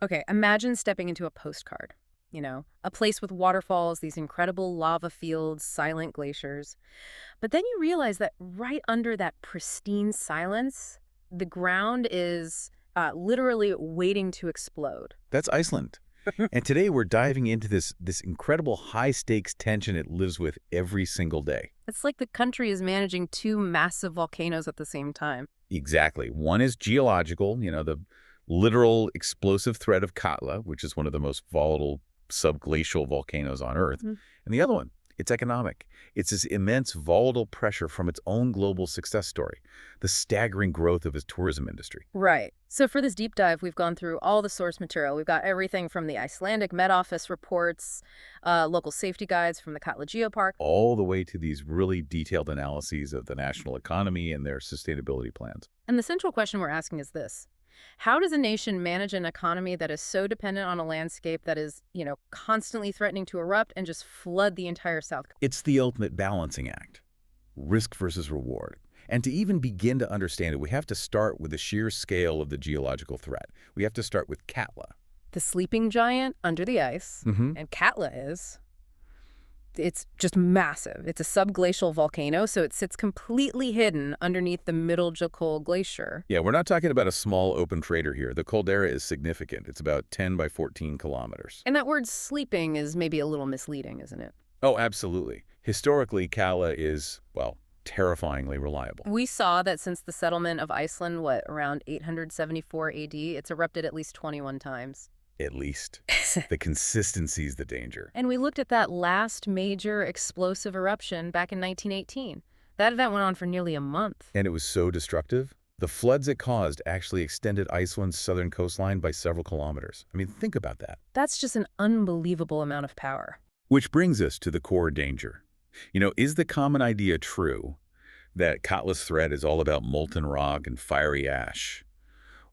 Okay, imagine stepping into a postcard. A place with waterfalls, these incredible lava fields, silent glaciers. But then you realize that right under that pristine silence, the ground is literally waiting to explode. That's Iceland. And today we're diving into this incredible high-stakes tension it lives with every single day. It's like the country is managing two massive volcanoes at the same time. Exactly. One is geological, the literal explosive threat of Katla, which is one of the most volatile subglacial volcanoes on Earth. Mhm. And the other one, it's economic. It's this immense volatile pressure from its own global success story, the staggering growth of its tourism industry. Right. So for this deep dive, we've gone through all the source material. We've got everything from the Icelandic Met Office reports, local safety guides from the Katla Geopark. All the way to these really detailed analyses of the national economy and their sustainability plans. And the central question we're asking is this. How does a nation manage an economy that is so dependent on a landscape that is, constantly threatening to erupt and just flood the entire South Coast? It's the ultimate balancing act, risk versus reward. And to even begin to understand it, we have to start with the sheer scale of the geological threat. We have to start with Katla. The sleeping giant under the ice, and Katla it's just massive. It's a subglacial volcano, so it sits completely hidden underneath the Middle Jokol Glacier. Yeah, we're not talking about a small open crater here. The caldera is significant. It's about 10 by 14 kilometers. And that word sleeping is maybe a little misleading, isn't it? Oh, absolutely. Historically, Katla is, well, terrifyingly reliable. We saw that since the settlement of Iceland, around 874 AD, it's erupted at least 21 times. At least. The consistency is the danger. And we looked at that last major explosive eruption back in 1918. That event went on for nearly a month. And it was so destructive, the floods it caused actually extended Iceland's southern coastline by several kilometers. I mean, think about that. That's just an unbelievable amount of power. Which brings us to the core danger. Is the common idea true that Katla's threat is all about molten rock and fiery ash?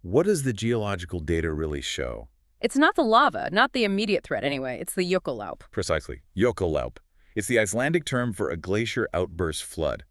What does the geological data really show? It's not the lava, not the immediate threat anyway. It's the Jökullaup. Precisely. Jökullaup. It's the Icelandic term for a glacier outburst flood.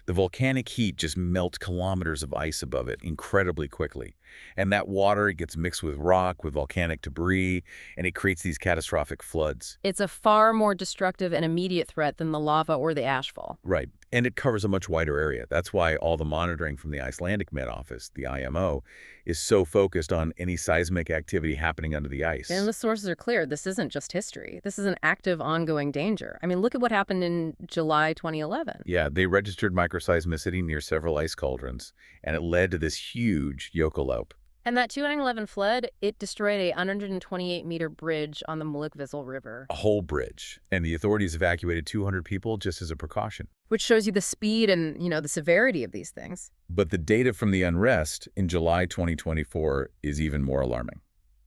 The volcanic heat just melts kilometers of ice above it incredibly quickly. And that water gets mixed with rock, with volcanic debris, and it creates these catastrophic floods. It's a far more destructive and immediate threat than the lava or the ashfall. Right. And it covers a much wider area. That's why all the monitoring from the Icelandic Met Office, the IMO, is so focused on any seismic activity happening under the ice. And the sources are clear. This isn't just history. This is an active, ongoing danger. I mean, look at what happened in July 2011. Yeah, they registered microseismicity near several ice cauldrons, and it led to this huge Jökullaup. And that 2011 flood, it destroyed a 128-meter bridge on the Mýrdal River. A whole bridge. And the authorities evacuated 200 people just as a precaution. Which shows you the speed and, the severity of these things. But the data from the unrest in July 2024 is even more alarming.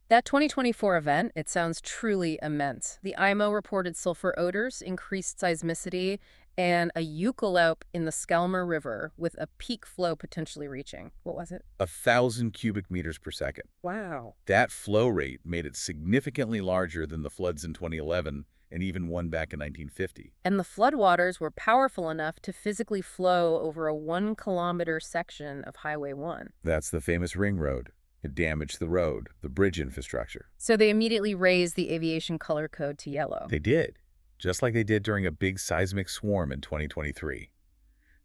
That 2024 event, it sounds truly immense. The IMO reported sulfur odors, increased seismicity, and a Jökullaup in the Skelmer River with a peak flow potentially reaching, what was it? 1,000 cubic meters per second. Wow. That flow rate made it significantly larger than the floods in 2011 and even one back in 1950. And the floodwaters were powerful enough to physically flow over a 1-kilometer section of Highway 1. That's the famous ring road. It damaged the road, the bridge infrastructure. So they immediately raised the aviation color code to yellow. They did, just like they did during a big seismic swarm in 2023.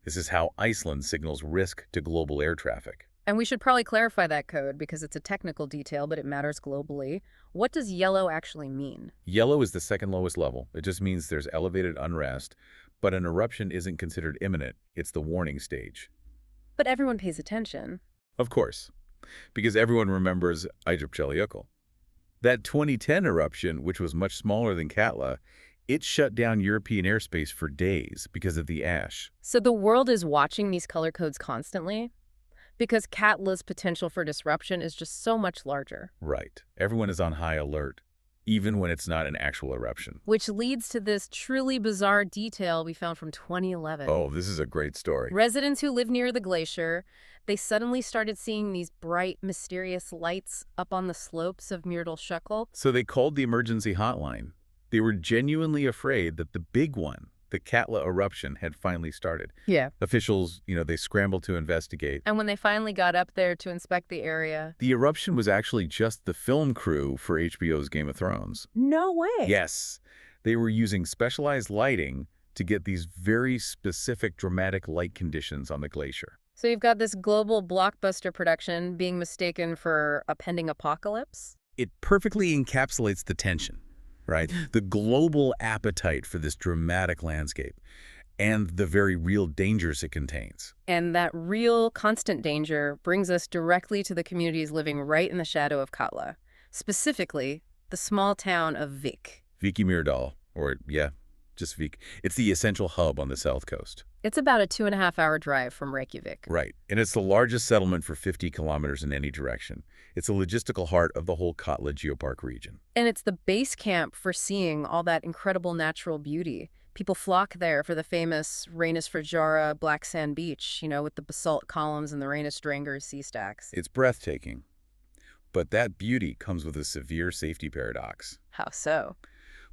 This is how Iceland signals risk to global air traffic. And we should probably clarify that code because it's a technical detail, but it matters globally. What does yellow actually mean? Yellow is the second lowest level. It just means there's elevated unrest, but an eruption isn't considered imminent. It's the warning stage. But everyone pays attention. Of course, because everyone remembers Eyjafjallajökull. That 2010 eruption, which was much smaller than Katla, it shut down European airspace for days because of the ash. So the world is watching these color codes constantly? Because Katla's potential for disruption is just so much larger. Right. Everyone is on high alert, even when it's not an actual eruption. Which leads to this truly bizarre detail we found from 2011. Oh, this is a great story. Residents who live near the glacier, they suddenly started seeing these bright, mysterious lights up on the slopes of Mýrdal. So they called the emergency hotline. They were genuinely afraid that the big one, the Katla eruption had finally started. Yeah. Officials, they scrambled to investigate. And when they finally got up there to inspect the area... The eruption was actually just the film crew for HBO's Game of Thrones. No way! Yes. They were using specialized lighting to get these very specific dramatic light conditions on the glacier. So you've got this global blockbuster production being mistaken for a pending apocalypse? It perfectly encapsulates the tension, right? The global appetite for this dramatic landscape and the very real dangers it contains. And that real constant danger brings us directly to the communities living right in the shadow of Katla, specifically the small town of Vik. Mýrdal, or just Vik. It's the essential hub on the South Coast. It's about a 2.5-hour drive from Reykjavik. Right, and it's the largest settlement for 50 kilometers in any direction. It's a logistical heart of the whole Katla Geopark region. And it's the base camp for seeing all that incredible natural beauty. People flock there for the famous Reynisfjara black sand beach, with the basalt columns and the Reynisdrangar sea stacks. It's breathtaking. But that beauty comes with a severe safety paradox. How so?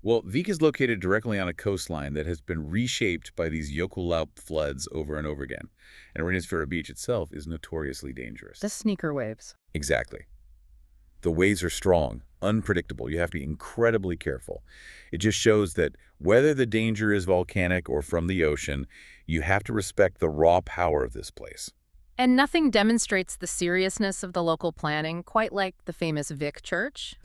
Well, Vik is located directly on a coastline that has been reshaped by these Jökulhlaup floods over and over again. And Reynisfjara Beach itself is notoriously dangerous. The sneaker waves. Exactly. The waves are strong, unpredictable. You have to be incredibly careful. It just shows that whether the danger is volcanic or from the ocean, you have to respect the raw power of this place. And nothing demonstrates the seriousness of the local planning quite like the famous Vik Church.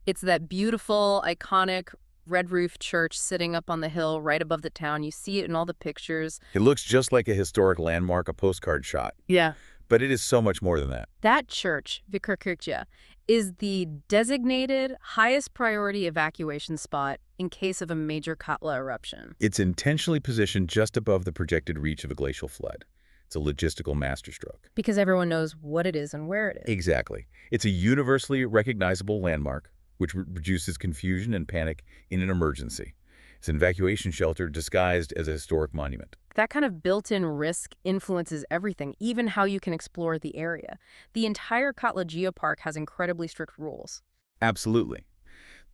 It's that beautiful, iconic, red-roofed church sitting up on the hill right above the town. You see it in all the pictures. It looks just like a historic landmark, a postcard shot. Yeah. But it is so much more than that. That church, Vikarkirkja, is the designated highest priority evacuation spot in case of a major Katla eruption. It's intentionally positioned just above the projected reach of a glacial flood. It's a logistical masterstroke. Because everyone knows what it is and where it is. Exactly. It's a universally recognizable landmark, which reduces confusion and panic in an emergency. It's an evacuation shelter disguised as a historic monument. That kind of built-in risk influences everything, even how you can explore the area. The entire Katla Geopark has incredibly strict rules. Absolutely.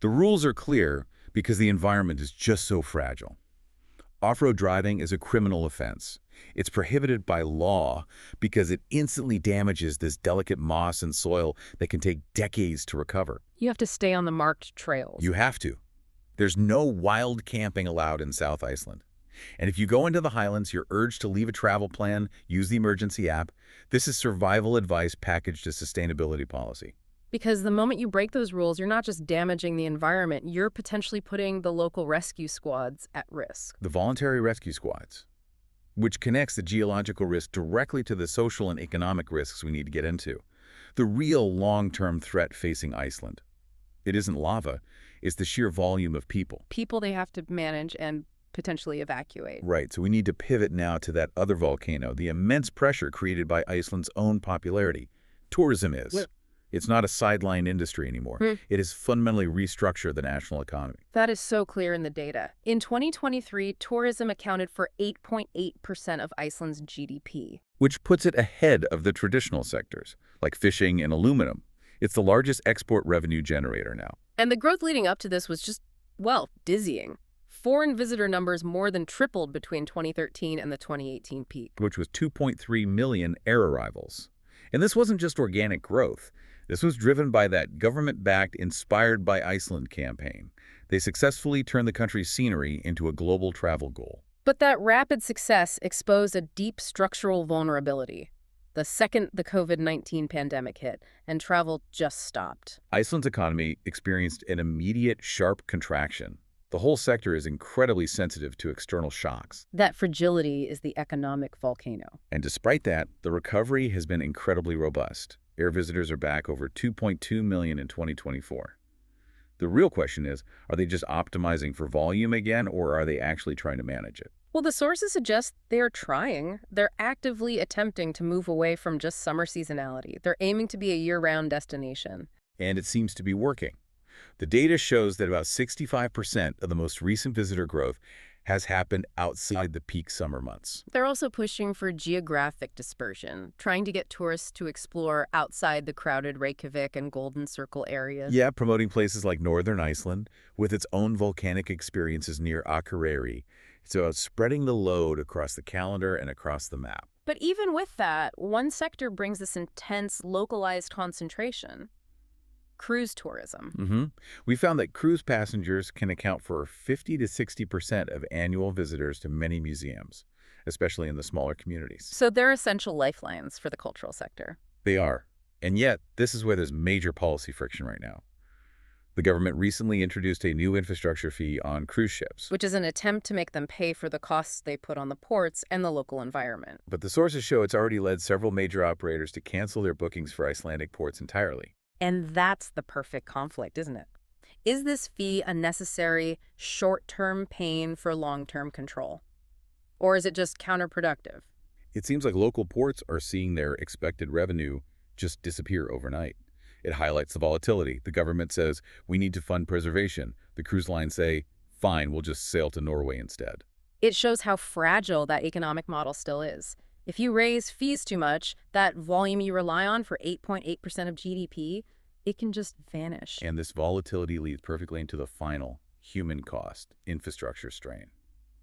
The rules are clear because the environment is just so fragile. Off-road driving is a criminal offense. It's prohibited by law because it instantly damages this delicate moss and soil that can take decades to recover. You have to stay on the marked trails. You have to. There's no wild camping allowed in South Iceland. And if you go into the highlands, you're urged to leave a travel plan, use the emergency app. This is survival advice packaged as sustainability policy. Because the moment you break those rules, you're not just damaging the environment, you're potentially putting the local rescue squads at risk. The voluntary rescue squads, which connects the geological risk directly to the social and economic risks we need to get into. The real long-term threat facing Iceland. It isn't lava, it's the sheer volume of people. People they have to manage and potentially evacuate. Right, so we need to pivot now to that other volcano, the immense pressure created by Iceland's own popularity. Tourism is. Well, it's not a sideline industry anymore. It has fundamentally restructured the national economy. that is so clear in the data. In 2023, tourism accounted for 8.8% of Iceland's GDP. Which puts it ahead of the traditional sectors, like fishing and aluminum. It's the largest export revenue generator now. And the growth leading up to this was just, dizzying. Foreign visitor numbers more than tripled between 2013 and the 2018 peak. Which was 2.3 million air arrivals. And this wasn't just organic growth. This was driven by that government-backed Inspired by Iceland campaign. They successfully turned the country's scenery into a global travel goal. But that rapid success exposed a deep structural vulnerability. The second the COVID-19 pandemic hit, and travel just stopped. Iceland's economy experienced an immediate, sharp contraction. The whole sector is incredibly sensitive to external shocks. That fragility is the economic volcano. And despite that, the recovery has been incredibly robust. Air visitors are back over 2.2 million in 2024. The real question is, are they just optimizing for volume again, or are they actually trying to manage it? Well, the sources suggest they are trying. They're actively attempting to move away from just summer seasonality. They're aiming to be a year-round destination. And it seems to be working. The data shows that about 65% of the most recent visitor growth has happened outside the peak summer months. They're also pushing for geographic dispersion, trying to get tourists to explore outside the crowded Reykjavik and Golden Circle areas. Yeah, promoting places like northern Iceland, with its own volcanic experiences near Akureyri, So it's spreading the load across the calendar and across the map. But even with that, one sector brings this intense, localized concentration: cruise tourism. We found that cruise passengers can account for 50 to 60% of annual visitors to many museums, especially in the smaller communities. So they're essential lifelines for the cultural sector. They are. And yet, this is where there's major policy friction right now. The government recently introduced a new infrastructure fee on cruise ships. Which is an attempt to make them pay for the costs they put on the ports and the local environment. But the sources show it's already led several major operators to cancel their bookings for Icelandic ports entirely. And that's the perfect conflict, isn't it? Is this fee a necessary short-term pain for long-term control? Or is it just counterproductive? It seems like local ports are seeing their expected revenue just disappear overnight. It highlights the volatility. The government says, we need to fund preservation. The cruise lines say, fine, we'll just sail to Norway instead. It shows how fragile that economic model still is. If you raise fees too much, that volume you rely on for 8.8% of GDP, it can just vanish. And this volatility leads perfectly into the final human cost, infrastructure strain.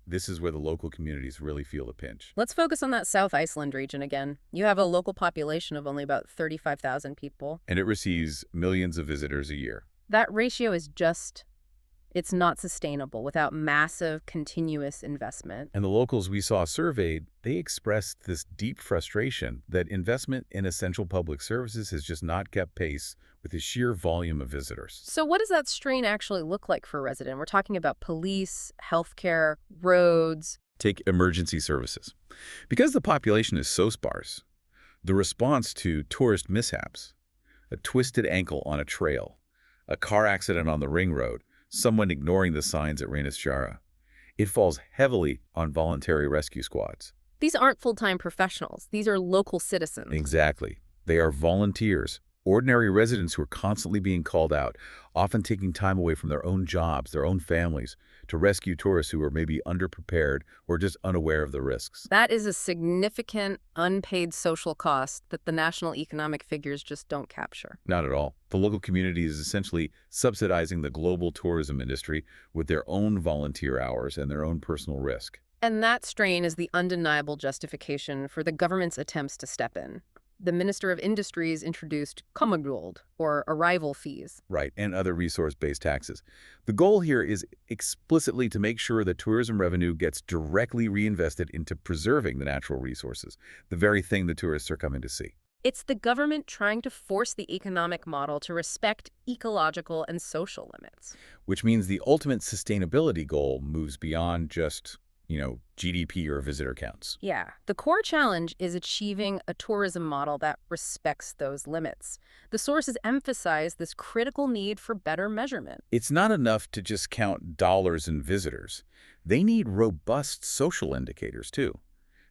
This is where the local communities really feel the pinch. Let's focus on that South Iceland region again. You have a local population of only about 35,000 people. And it receives millions of visitors a year. That ratio is it's not sustainable without massive, continuous investment. And the locals we saw surveyed, they expressed this deep frustration that investment in essential public services has just not kept pace with the sheer volume of visitors. So what does that strain actually look like for a resident? We're talking about police, healthcare, roads. Take emergency services. Because the population is so sparse, the response to tourist mishaps, a twisted ankle on a trail, a car accident on the ring road, someone ignoring the signs at Reynisfjara, it falls heavily on voluntary rescue squads. These aren't full-time professionals. These are local citizens. Exactly. They are volunteers, ordinary residents who are constantly being called out, often taking time away from their own jobs, their own families, to rescue tourists who are maybe underprepared or just unaware of the risks. That is a significant unpaid social cost that the national economic figures just don't capture. Not at all. The local community is essentially subsidizing the global tourism industry with their own volunteer hours and their own personal risk. And that strain is the undeniable justification for the government's attempts to step in. The Minister of Industries introduced kommugjöld, or arrival fees. Right, and other resource-based taxes. The goal here is explicitly to make sure that tourism revenue gets directly reinvested into preserving the natural resources, the very thing the tourists are coming to see. It's the government trying to force the economic model to respect ecological and social limits. Which means the ultimate sustainability goal moves beyond just GDP or visitor counts. Yeah. The core challenge is achieving a tourism model that respects those limits. The sources emphasize this critical need for better measurement. It's not enough to just count dollars and visitors. They need robust social indicators, too.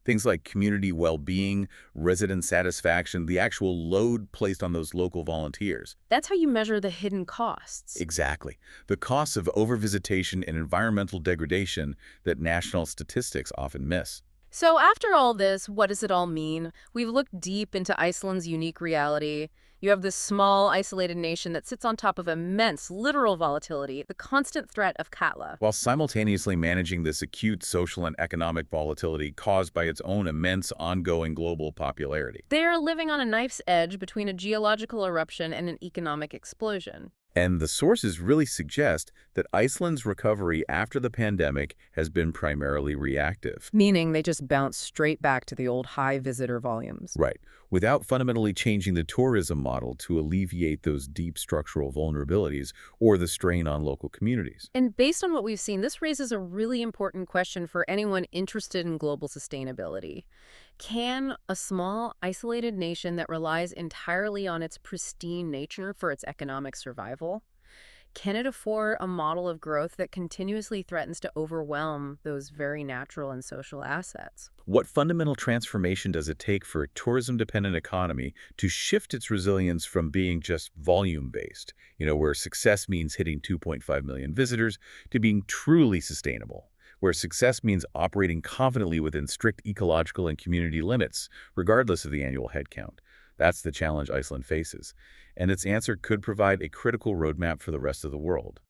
Things like community well-being, resident satisfaction, the actual load placed on those local volunteers. That's how you measure the hidden costs. Exactly. The costs of overvisitation and environmental degradation that national statistics often miss. So after all this, what does it all mean? We've looked deep into Iceland's unique reality. You have this small, isolated nation that sits on top of immense, literal volatility, the constant threat of Katla. While simultaneously managing this acute social and economic volatility caused by its own immense ongoing global popularity. They are living on a knife's edge between a geological eruption and an economic explosion. And the sources really suggest that Iceland's recovery after the pandemic has been primarily reactive. Meaning they just bounce straight back to the old high visitor volumes. Right, without fundamentally changing the tourism model to alleviate those deep structural vulnerabilities or the strain on local communities. And based on what we've seen, this raises a really important question for anyone interested in global sustainability. Can a small, isolated nation that relies entirely on its pristine nature for its economic survival, can it afford a model of growth that continuously threatens to overwhelm those very natural and social assets? What fundamental transformation does it take for a tourism-dependent economy to shift its resilience from being just volume-based, where success means hitting 2.5 million visitors, to being truly sustainable, where success means operating confidently within strict ecological and community limits, regardless of the annual headcount? That's the challenge Iceland faces, and its answer could provide a critical roadmap for the rest of the world.